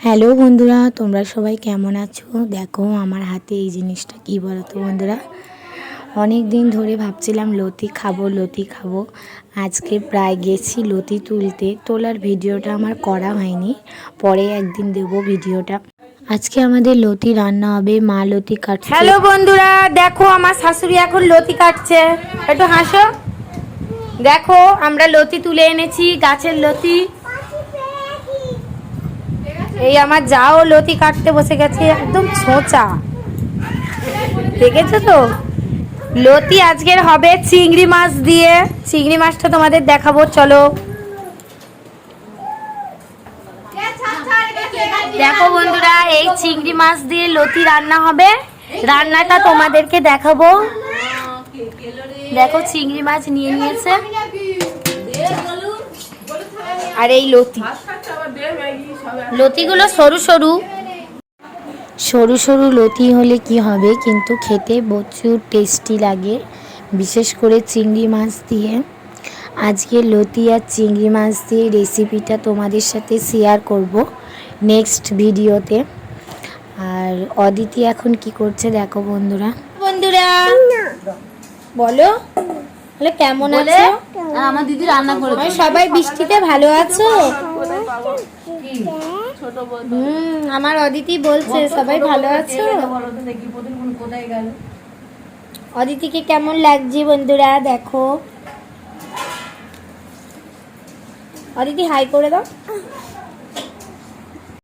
Hello বন্ধুরা, তোমরা সবাই কেমন আছো? দেখো আমার হাতে এই জিনিসটা কি বলো তো বন্ধুরা। অনেক দিন ধরে ভাবছিলাম লতি খাবো। আজকে প্রায় গেছি লতি তোলার ভিডিওটা আমার করা হয়নি, পরে একদিন দেবো ভিডিওটা। আজকে আমাদের লতি রান্না হবে, মা লতি কাটছে। হ্যালো বন্ধুরা, দেখো আমার শাশুড়ি এখন লতি কাটছে, একটু হাসো। দেখো আমরা লতি তুলে এনেছি, গাছের লতি। এই আমার যাও লতি কাটতে বসে গেছে, একদম ছোঁচা, দেখেছো তো? লতি আজকের হবে চিংড়ি মাছ দিয়ে। চিংড়ি মাছটা তোমাদের দেখাবো, চলো। দেখো বন্ধুরা, এই চিংড়ি মাছ দিয়ে লতি রান্না হবে। রান্নাটা তোমাদেরকে দেখাবো। দেখো চিংড়ি মাছ নিয়ে নিয়েছে, আর এই লতিগুলো সরু সরু সরু লতি হলে কি হবে, কিন্তু খেতে প্রচুর টেস্টি লাগে, বিশেষ করে চিংড়ি মাছ দিয়ে। আজকে লতি আর চিংড়ি মাছ দিয়ে রেসিপিটা তোমাদের সাথে শেয়ার করব নেক্সট ভিডিওতে। আর অদিতি এখন কি করছে দেখো বন্ধুরা। বন্ধুরা বলো, বলে কেমন আছো? আমার দিদি রান্না করে সবাই বৃষ্টিতে ভালো আছো? আমার অদিতি বলছে সবাই ভালো আছো। অদিতিকে কেমন লাগছে বন্ধুরা দেখো। অদিতি হাই করে দাও।